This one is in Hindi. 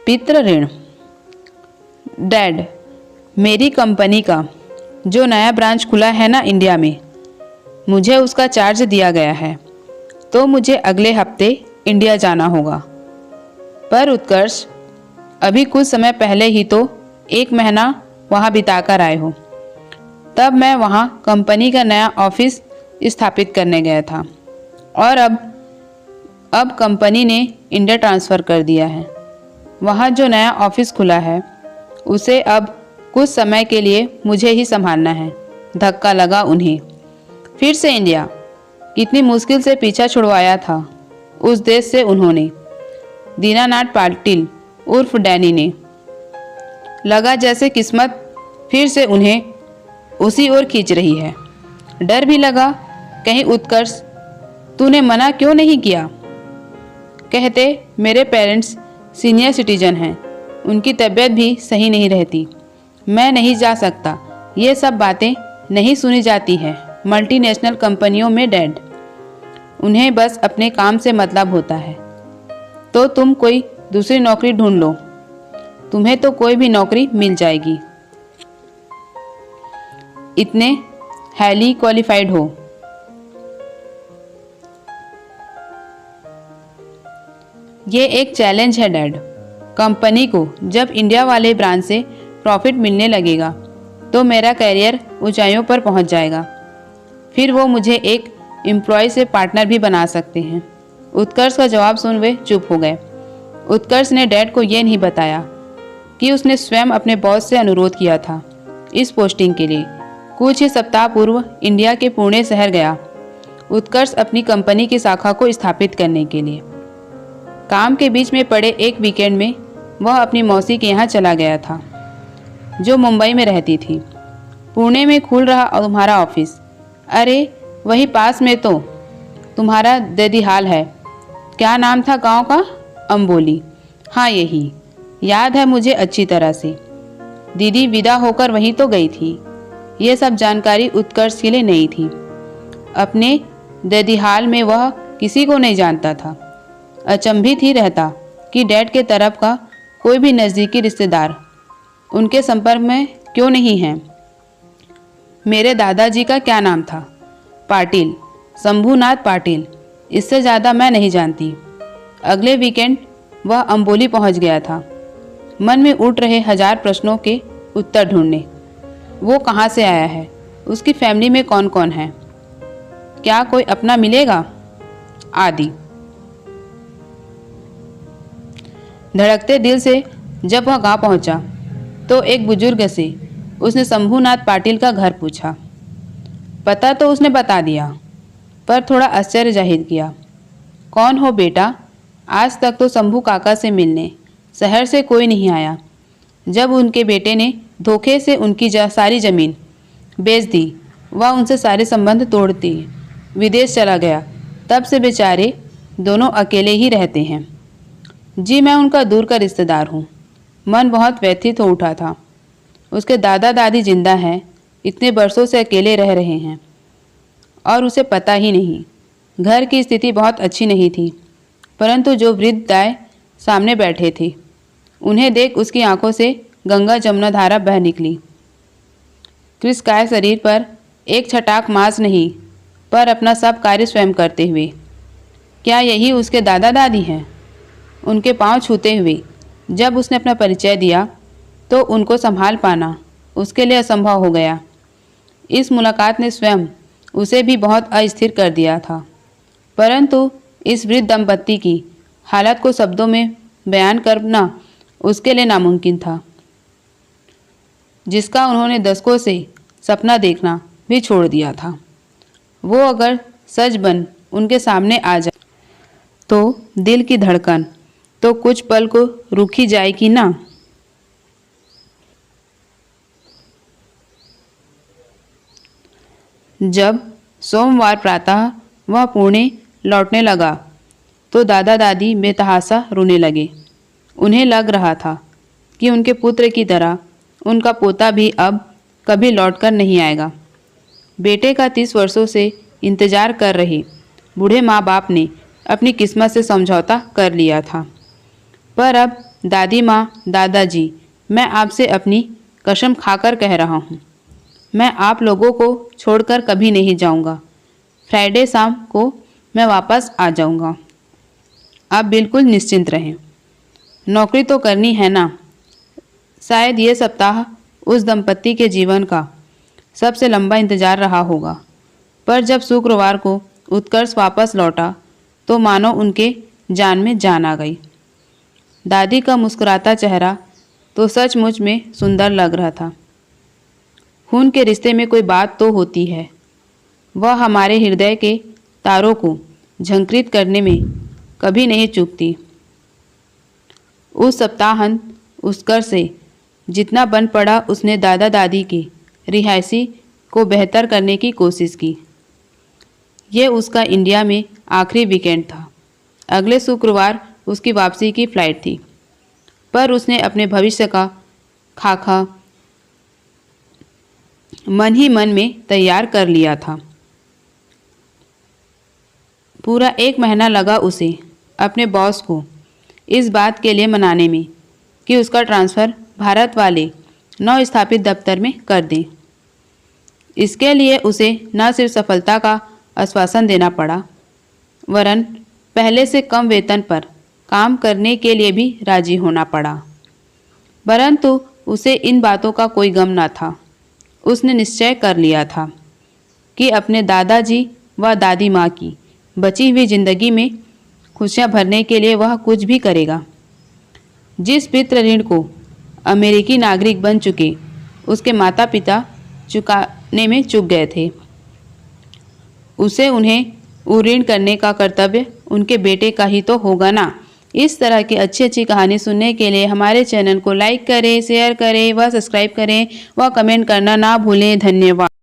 पितृ ऋण। डैड, मेरी कंपनी का जो नया ब्रांच खुला है ना इंडिया में, मुझे उसका चार्ज दिया गया है, तो मुझे अगले हफ्ते इंडिया जाना होगा। पर उत्कर्ष, अभी कुछ समय पहले ही तो 1 महीना वहाँ बिताकर आए हो। तब मैं वहाँ कंपनी का नया ऑफिस स्थापित करने गया था और अब कंपनी ने इंडिया ट्रांसफ़र कर दिया है। वहाँ जो नया ऑफिस खुला है उसे अब कुछ समय के लिए मुझे ही संभालना है। धक्का लगा उन्हें। फिर से इंडिया, कितनी मुश्किल से पीछा छुड़वाया था उस देश से उन्होंने। दीनानाथ पाटिल उर्फ डैनी ने। लगा जैसे किस्मत फिर से उन्हें उसी ओर खींच रही है। डर भी लगा, कहीं उत्कर्ष तूने मना क्यों नहीं किया। कहते मेरे पेरेंट्स सीनियर सिटीजन हैं, उनकी तबीयत भी सही नहीं रहती, मैं नहीं जा सकता। ये सब बातें नहीं सुनी जाती हैं मल्टीनेशनल कंपनियों में डैड। उन्हें बस अपने काम से मतलब होता है। तो तुम कोई दूसरी नौकरी ढूंढ लो, तुम्हें तो कोई भी नौकरी मिल जाएगी। इतने हाईली क्वालिफाइड हो। ये एक चैलेंज है डैड। कंपनी को जब इंडिया वाले ब्रांच से प्रॉफिट मिलने लगेगा तो मेरा करियर ऊंचाइयों पर पहुंच जाएगा। फिर वो मुझे एक एम्प्लॉय से पार्टनर भी बना सकते हैं। उत्कर्ष का जवाब सुन वे चुप हो गए। उत्कर्ष ने डैड को ये नहीं बताया कि उसने स्वयं अपने बॉस से अनुरोध किया था इस पोस्टिंग के लिए। कुछ ही सप्ताह पूर्व इंडिया के पुणे शहर गया उत्कर्ष अपनी कंपनी की शाखा को स्थापित करने के लिए। काम के बीच में पड़े एक वीकेंड में वह अपनी मौसी के यहाँ चला गया था जो मुंबई में रहती थी। पुणे में खुल रहा तुम्हारा ऑफिस? अरे वही पास में तो तुम्हारा ददिहाल है। क्या नाम था गांव का? अम्बोली। हाँ यही, याद है मुझे अच्छी तरह से। दीदी विदा होकर वहीं तो गई थी। ये सब जानकारी उत्कर्ष के लिए नई थी। अपने ददिहाल में वह किसी को नहीं जानता था। अचंभित ही रहता कि डैड के तरफ का कोई भी नज़दीकी रिश्तेदार उनके संपर्क में क्यों नहीं है। मेरे दादाजी का क्या नाम था? पाटिल, शंभुनाथ पाटिल। इससे ज़्यादा मैं नहीं जानती। अगले वीकेंड वह अम्बोली पहुंच गया था, मन में उठ रहे 1000 प्रश्नों के उत्तर ढूंढने। वो कहाँ से आया है? उसकी फैमिली में कौन कौन है? क्या कोई अपना मिलेगा? आदि। धड़कते दिल से जब वह गांव पहुंचा तो एक बुजुर्ग से उसने शंभुनाथ पाटिल का घर पूछा। पता तो उसने बता दिया, पर थोड़ा आश्चर्य जाहिर किया। कौन हो बेटा? आज तक तो शंभू काका से मिलने शहर से कोई नहीं आया। जब उनके बेटे ने धोखे से उनकी सारी ज़मीन बेच दी, वह उनसे सारे संबंध तोड़ती विदेश चला गया, तब से बेचारे दोनों अकेले ही रहते हैं। जी मैं उनका दूर का रिश्तेदार हूँ। मन बहुत व्यथित हो उठा था। उसके दादा दादी जिंदा हैं, इतने बरसों से अकेले रह रहे हैं और उसे पता ही नहीं। घर की स्थिति बहुत अच्छी नहीं थी, परंतु जो वृद्ध दाई सामने बैठे थे उन्हें देख उसकी आंखों से गंगा जमुना धारा बह निकली। कृष्णकाय शरीर पर एक छटाक मांस नहीं, पर अपना सब कार्य स्वयं करते हुए। क्या यही उसके दादा दादी हैं? उनके पांव छूते हुए जब उसने अपना परिचय दिया तो उनको संभाल पाना उसके लिए असंभव हो गया। इस मुलाकात ने स्वयं उसे भी बहुत अस्थिर कर दिया था, परंतु इस वृद्ध दंपत्ति की हालत को शब्दों में बयान करना उसके लिए नामुमकिन था, जिसका उन्होंने दशकों से सपना देखना भी छोड़ दिया था। वो अगर सच बन उनके सामने आ जाए तो दिल की धड़कन तो कुछ पल को रुकी जाएगी ना। जब सोमवार प्रातः वह पुणे लौटने लगा तो दादा दादी बेतहासा रोने लगे। उन्हें लग रहा था कि उनके पुत्र की तरह उनका पोता भी अब कभी लौटकर नहीं आएगा। बेटे का 30 वर्षों से इंतजार कर रहे बूढ़े माँ बाप ने अपनी किस्मत से समझौता कर लिया था, पर अब दादी माँ, दादाजी, मैं आपसे अपनी कसम खाकर कह रहा हूँ, मैं आप लोगों को छोड़कर कभी नहीं जाऊँगा। फ्राइडे शाम को मैं वापस आ जाऊँगा। आप बिल्कुल निश्चिंत रहें। नौकरी तो करनी है ना। शायद ये सप्ताह उस दंपत्ति के जीवन का सबसे लंबा इंतजार रहा होगा, पर जब शुक्रवार को उत्कर्ष वापस लौटा तो मानो उनके जान में जान आ गई। दादी का मुस्कुराता चेहरा तो सचमुच में सुंदर लग रहा था। खून के रिश्ते में कोई बात तो होती है, वह हमारे हृदय के तारों को झंकृत करने में कभी नहीं चूकती। उस सप्ताहांत उत्कर्ष से जितना बन पड़ा उसने दादा दादी की रिहायशी को बेहतर करने की कोशिश की। ये उसका इंडिया में आखिरी वीकेंड था। अगले शुक्रवार उसकी वापसी की फ़्लाइट थी, पर उसने अपने भविष्य का खाका मन ही मन में तैयार कर लिया था। पूरा 1 महीना लगा उसे अपने बॉस को इस बात के लिए मनाने में कि उसका ट्रांसफ़र भारत वाले नव स्थापित दफ्तर में कर दें। इसके लिए उसे न सिर्फ सफलता का आश्वासन देना पड़ा, वरन पहले से कम वेतन पर काम करने के लिए भी राजी होना पड़ा। परंतु उसे इन बातों का कोई गम न था। उसने निश्चय कर लिया था कि अपने दादाजी व दादी माँ की बची हुई जिंदगी में खुशियाँ भरने के लिए वह कुछ भी करेगा। जिस पितृ ऋण को अमेरिकी नागरिक बन चुके उसके माता पिता चुकाने में चूक गए थे, उसे उन्हें ऋण करने का कर्तव्य उनके बेटे का ही तो होगा ना। इस तरह की अच्छी अच्छी कहानी सुनने के लिए हमारे चैनल को लाइक करें, शेयर करें व सब्सक्राइब करें व कमेंट करना ना भूलें। धन्यवाद।